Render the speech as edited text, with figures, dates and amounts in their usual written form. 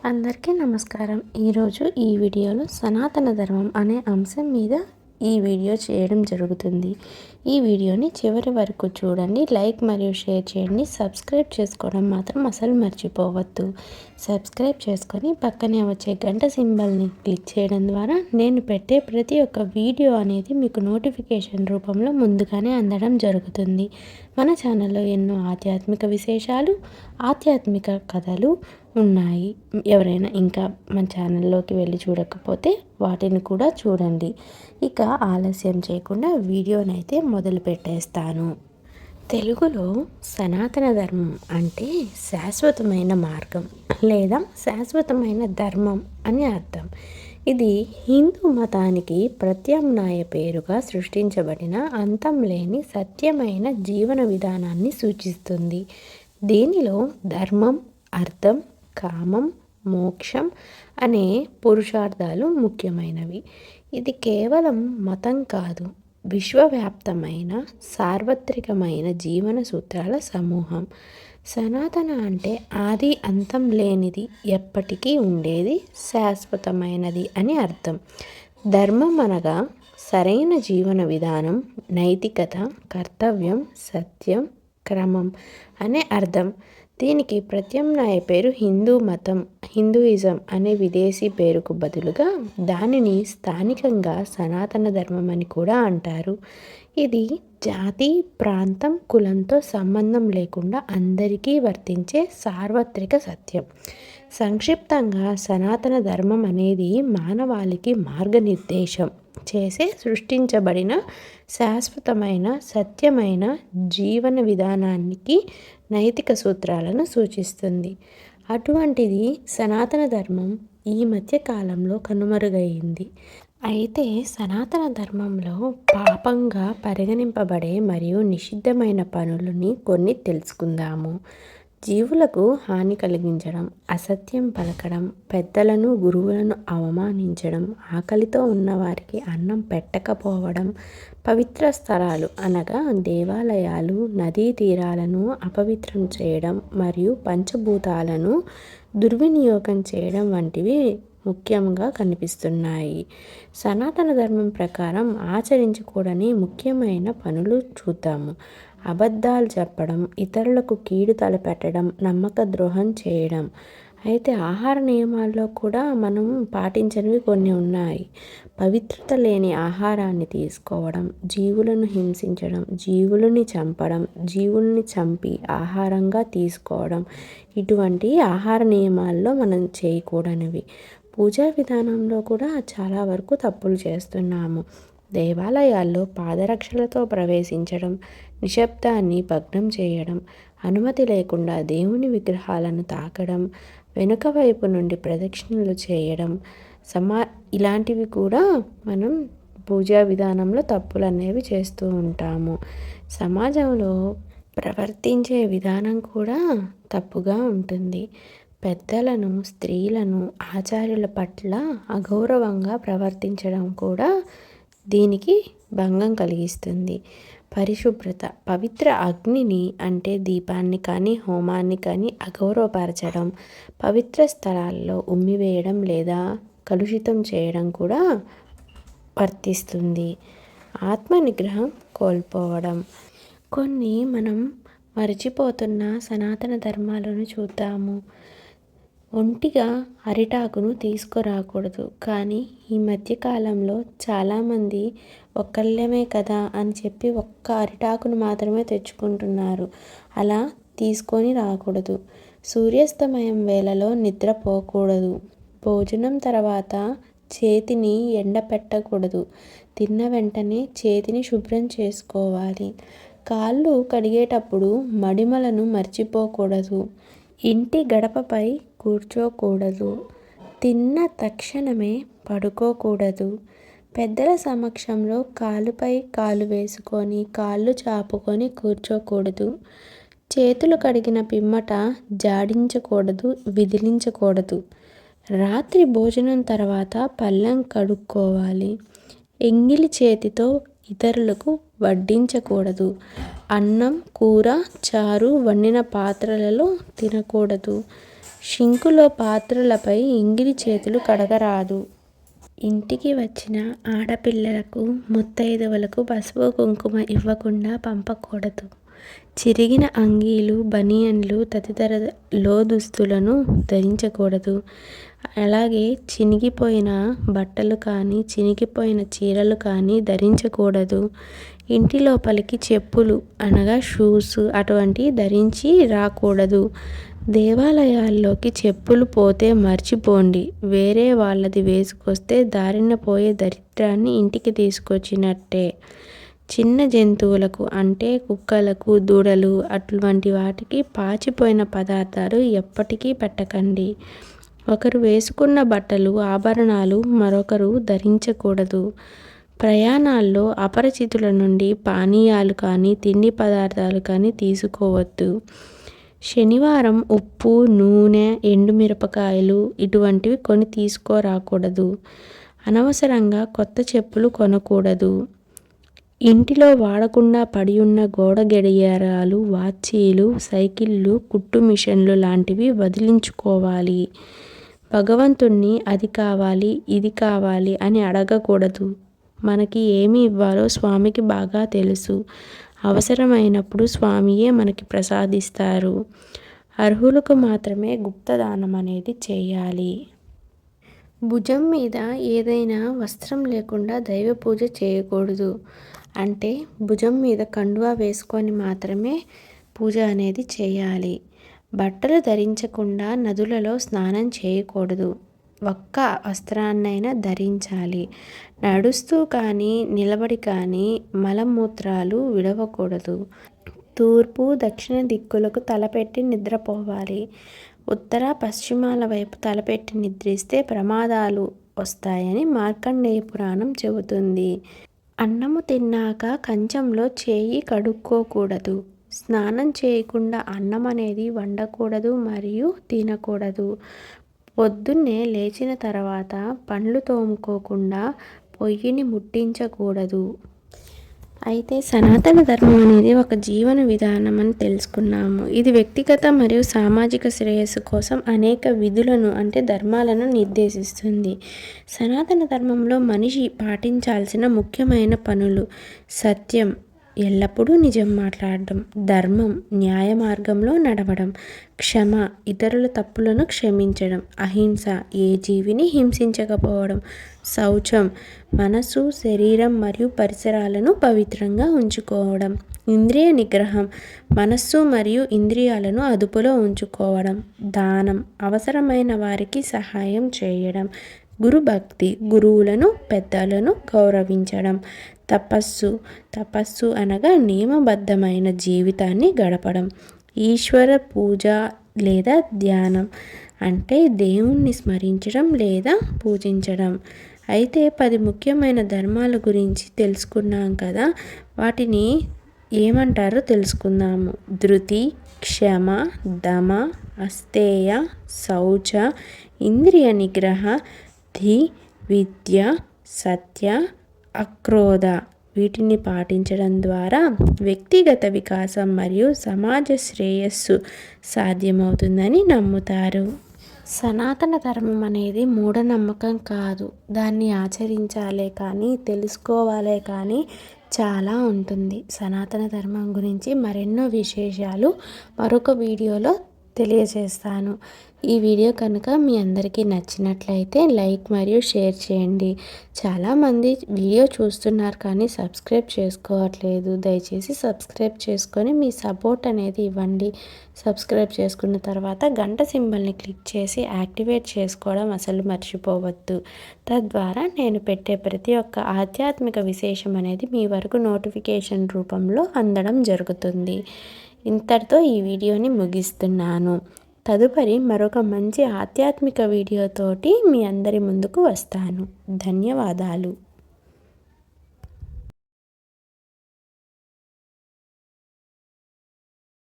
అందరికీ నమస్కారం. ఈరోజు ఈ వీడియోలో సనాతన ధర్మం అనే అంశం మీద ఈ వీడియో చేయడం జరుగుతుంది. ఈ వీడియోని చివరి వరకు చూడండి, లైక్ మరియు షేర్ చేయండి. సబ్స్క్రైబ్ చేసుకోవడం మాత్రం అసలు మర్చిపోవద్దు. సబ్స్క్రైబ్ చేసుకొని పక్కనే వచ్చే గంట సింబల్ని క్లిక్ చేయడం ద్వారా నేను పెట్టే ప్రతి ఒక్క వీడియో అనేది మీకు నోటిఫికేషన్ రూపంలో ముందుగానే అందడం జరుగుతుంది. మన ఛానల్లో ఎన్నో ఆధ్యాత్మిక విశేషాలు, ఆధ్యాత్మిక కథలు ఉన్నాయి. ఎవరైనా ఇంకా మన ఛానల్లోకి వెళ్ళి చూడకపోతే వాటిని కూడా చూడండి. ఇక ఆలస్యం చేయకుండా వీడియోనైతే మొదలు పెట్టేస్తాను. తెలుగులో సనాతన ధర్మం అంటే శాశ్వతమైన మార్గం లేదా శాశ్వతమైన ధర్మం అని అర్థం. ఇది హిందూ మతానికి ప్రత్యామ్నాయ పేరుగా సృష్టించబడిన అంతం లేని సత్యమైన జీవన విధానాన్ని సూచిస్తుంది. దీనిలో ధర్మం, అర్థం, కామం, మోక్షం అనే పురుషార్థాలు ముఖ్యమైనవి. ఇది కేవలం మతం కాదు, విశ్వవ్యాప్తమైన సార్వత్రికమైన జీవన సూత్రాల సమూహం. సనాతన అంటే ఆది అంతం లేనిది, ఎప్పటికీ ఉండేది, శాశ్వతమైనది అని అర్థం. ధర్మం అనగా సరైన జీవన విధానం, నైతికత, కర్తవ్యం, సత్యం, క్రమం అనే అర్థం. దీనికి ప్రత్యామ్నాయ పేరు హిందూయిజం అనే విదేశీ పేరుకు బదులుగా దానిని స్థానికంగా సనాతన ధర్మం అని కూడా అంటారు. ఇది జాతి, ప్రాంతం, కులంతో సంబంధం లేకుండా అందరికీ వర్తించే సార్వత్రిక సత్యం. సంక్షిప్తంగా సనాతన ధర్మం అనేది మానవాళికి మార్గనిర్దేశం చేసే సృష్టించబడిన శాశ్వతమైన సత్యమైన జీవన విధానానికి నైతిక సూత్రాలను సూచిస్తుంది. అటువంటిది సనాతన ధర్మం ఈ మధ్య కాలంలో కనుమరుగైంది. అయితే సనాతన ధర్మంలో పాపంగా పరిగణింపబడే మరియు నిషిద్ధమైన పనులని కొన్ని తెలుసుకుందాము. జీవులకు హాని కలిగించడం, అసత్యం పలకడం, పెద్దలను, గురువులను అవమానించడం, ఆకలితో ఉన్నవారికి అన్నం పెట్టకపోవడం, పవిత్ర స్థలాలు అనగా దేవాలయాలు, నదీ తీరాలను అపవిత్రం చేయడం మరియు పంచభూతాలను దుర్వినియోగం చేయడం వంటివి ముఖ్యంగా కనిపిస్తున్నాయి. సనాతన ధర్మం ప్రకారం ఆచరించకూడని ముఖ్యమైన పనులు చూద్దాము. అబద్ధాలు చెప్పడం, ఇతరులకు కీడు తలపెట్టడం, నమ్మక ద్రోహం చేయడం. అయితే ఆహార నియమాల్లో కూడా మనం పాటించనివి కొన్ని ఉన్నాయి. పవిత్రత లేని ఆహారాన్ని తీసుకోవడం, జీవులను హింసించడం, జీవులని చంపడం, జీవుల్ని చంపి ఆహారంగా తీసుకోవడం, ఇటువంటి ఆహార నియమాల్లో మనం చేయకూడనివి. పూజా విధానంలో కూడా చాలా వరకు తప్పులు చేస్తున్నాము. దేవాలయాల్లో పాదరక్షలతో ప్రవేశించడం, నిశ్శబ్దాన్ని భగ్నం చేయడం, అనుమతి లేకుండా దేవుని విగ్రహాలను తాకడం, వెనుక వైపు నుండి ప్రదక్షిణలు చేయడం, ఇలాంటివి కూడా మనం పూజా విధానంలో తప్పులు అనేవి చేస్తూ ఉంటాము. సమాజంలో ప్రవర్తించే విధానం కూడా తప్పుగా ఉంటుంది. పెద్దలను, స్త్రీలను, ఆచార్యుల పట్ల అగౌరవంగా ప్రవర్తించడం కూడా దీనికి భంగం కలిగిస్తుంది. పరిశుభ్రత, పవిత్ర అగ్నిని అంటే దీపాన్ని కానీ హోమాన్ని కానీ అగౌరవపరచడం, పవిత్ర స్థలాల్లో ఉమ్మివేయడం లేదా కలుషితం చేయడం కూడా వర్తిస్తుంది. ఆత్మ నిగ్రహం కోల్పోవడం. కొన్ని మనం మర్చిపోతున్న సనాతన ధర్మాలను చూద్దాము. ఒంటిగా అరిటాకును తీసుకురాకూడదు, కానీ ఈ మధ్యకాలంలో చాలామంది ఒక్కళ్ళమే కదా అని చెప్పి ఒక్క అరిటాకును మాత్రమే తెచ్చుకుంటున్నారు. అలా తీసుకొని రాకూడదు. సూర్యాస్తమయం వేళలో నిద్రపోకూడదు. భోజనం తర్వాత చేతిని ఎండపెట్టకూడదు. తిన్న వెంటనే చేతిని శుభ్రం చేసుకోవాలి. కాళ్ళు కడిగేటప్పుడు మడిమలను మర్చిపోకూడదు. ఇంటి గడపపై కూర్చోకూడదు. తిన్న తక్షణమే పడుకోకూడదు. పెద్దల సమక్షంలో కాలుపై కాలు వేసుకొని కాళ్ళు చాపుకొని కూర్చోకూడదు. చేతులు కడిగిన పిమ్మట జాడించకూడదు, విదిలించకూడదు. రాత్రి భోజనం తర్వాత పళ్ళెం కడుక్కోవాలి. ఎంగిలి చేతితో ఇతరులకు వడ్డించకూడదు. అన్నం, కూర, చారు వండిన పాత్రలలో తినకూడదు. షింకులో పాత్రలపై ఇంగిలి చేతులు కడగరాదు. ఇంటికి వచ్చిన ఆడపిల్లలకు, ముత్తైదువలకు పసుపు కుంకుమ ఇవ్వకుండా పంపకూడదు. చిరిగిన అంగీలు, బనియన్లు తదితర లోదుస్తులను ధరించకూడదు. అలాగే చినిగిపోయిన బట్టలు కానీ, చినిగిపోయిన చీరలు కానీ ధరించకూడదు. ఇంటి లోపలికి చెప్పులు అనగా షూస్ అటువంటివి ధరించి రాకూడదు. దేవాలయాల్లోకి చెప్పులు పోతే మర్చిపోండి. వేరే వాళ్ళది వేసుకొస్తే దారిన పోయే దరిద్రాన్ని ఇంటికి తీసుకొచ్చినట్టే. చిన్న జంతువులకు అంటే కుక్కలకు, దూడలు అటువంటి వాటికి పాచిపోయిన పదార్థాలు ఎప్పటికీ పెట్టకండి. ఒకరు వేసుకున్న బట్టలు, ఆభరణాలు మరొకరు ధరించకూడదు. ప్రయాణాల్లో అపరిచితుల నుండి పానీయాలు కానీ, తిండి పదార్థాలు కానీ తీసుకోవద్దు. శనివారం ఉప్పు, నూనె, ఎండుమిరపకాయలు ఇటువంటివి కొని తీసుకురాకూడదు. అనవసరంగా కొత్త చెప్పులు కొనకూడదు. ఇంటిలో వాడకుండా పడి ఉన్న గోడ గడియారాలు, వాచీలు, సైకిళ్ళు, కుట్టు మిషన్లు లాంటివి వదిలించుకోవాలి. భగవంతుణ్ణి అది కావాలి, ఇది కావాలి అని అడగకూడదు. మనకి ఏమి ఇవ్వాలో స్వామికి బాగా తెలుసు. అవసరమైనప్పుడు స్వామియే మనకి ప్రసాదిస్తారు. అర్హులకు మాత్రమే గుప్తదానం అనేది చేయాలి. భుజం మీద ఏదైనా వస్త్రం లేకుండా దైవ పూజ చేయకూడదు. అంటే భుజం మీద కండువా వేసుకొని మాత్రమే పూజ అనేది చేయాలి. బట్టలు ధరించకుండా నదులలో స్నానం చేయకూడదు. ఒక్క వస్త్రాన్నైనా ధరించాలి. నడుస్తూ కానీ, నిలబడి కానీ మలమూత్రాలు విడవకూడదు. తూర్పు, దక్షిణ దిక్కులకు తలపెట్టి నిద్రపోవాలి. ఉత్తర, పశ్చిమాల వైపు తలపెట్టి నిద్రిస్తే ప్రమాదాలు వస్తాయని మార్కండేయ పురాణం చెబుతుంది. అన్నము తిన్నాక కంచంలో చేయి కడుక్కోకూడదు. స్నానం చేయకుండా అన్నం అనేది వండకూడదు మరియు తినకూడదు. పొద్దున్నే లేచిన తర్వాత పండ్లు తోముకోకుండా పొయ్యిని ముట్టించకూడదు. అయితే సనాతన ధర్మం అనేది ఒక జీవన విధానం అని తెలుసుకున్నాము. ఇది వ్యక్తిగత మరియు సామాజిక శ్రేయస్సు కోసం అనేక విధులను అంటే ధర్మాలను నిర్దేశిస్తుంది. సనాతన ధర్మంలో మనిషి పాటించాల్సిన ముఖ్యమైన పనులు: సత్యం, ఎల్లప్పుడూ నిజం మాట్లాడడం; ధర్మం, న్యాయ మార్గంలో నడవడం; క్షమ, ఇతరుల తప్పులను క్షమించడం; అహింస, ఏ జీవిని హింసించకపోవడం; శౌచం, మనసు, శరీరం మరియు పరిసరాలను పవిత్రంగా ఉంచుకోవడం; ఇంద్రియ నిగ్రహం, మనస్సు మరియు ఇంద్రియాలను అదుపులో ఉంచుకోవడం; దానం, అవసరమైన వారికి సహాయం చేయడం; గురుభక్తి, గురువులను, పెద్దలను గౌరవించడం; తపస్సు అనగా నియమబద్ధమైన జీవితాన్ని గడపడం; ఈశ్వర పూజ లేదా ధ్యానం అంటే దేవుణ్ణి స్మరించడం లేదా పూజించడం. అయితే 10 ముఖ్యమైన ధర్మాల గురించి తెలుసుకున్నాం కదా, వాటిని ఏమంటారో తెలుసుకుందాము. ధృతి, క్షమ, దమ, అస్తేయ, శౌచ, ఇంద్రియ నిగ్రహ, ధి, విద్య, సత్య, అక్రోధ. వీటిని పాటించడం ద్వారా వ్యక్తిగత వికాసం మరియు సమాజ శ్రేయస్సు సాధ్యమవుతుందని నమ్ముతారు. సనాతన ధర్మం అనేది మూఢనమ్మకం కాదు. దాన్ని ఆచరించాలే కానీ, తెలుసుకోవాలే కానీ చాలా ఉంటుంది. సనాతన ధర్మం గురించి మరెన్నో విశేషాలు మరొక వీడియోలో తెలియజేస్తాను. ఈ వీడియో కనుక మీ అందరికీ నచ్చినట్లయితే లైక్ మరియు షేర్ చేయండి. చాలామంది వీడియో చూస్తున్నారు కానీ సబ్స్క్రైబ్ చేసుకోవట్లేదు. దయచేసి సబ్స్క్రైబ్ చేసుకొని మీ సపోర్ట్ అనేది ఇవ్వండి. సబ్స్క్రైబ్ చేసుకున్న తర్వాత గంట సింబల్ని క్లిక్ చేసి యాక్టివేట్ చేసుకోవడం అసలు మర్చిపోవద్దు. తద్వారా నేను పెట్టే ప్రతి ఒక్క ఆధ్యాత్మిక విశేషం అనేది మీ వరకు నోటిఫికేషన్ రూపంలో అందడం జరుగుతుంది. ఇంతటితో ఈ వీడియోని ముగిస్తున్నాను. తదుపరి మరొక మంచి ఆధ్యాత్మిక వీడియోతోటి మీ అందరి ముందుకు వస్తాను. ధన్యవాదాలు.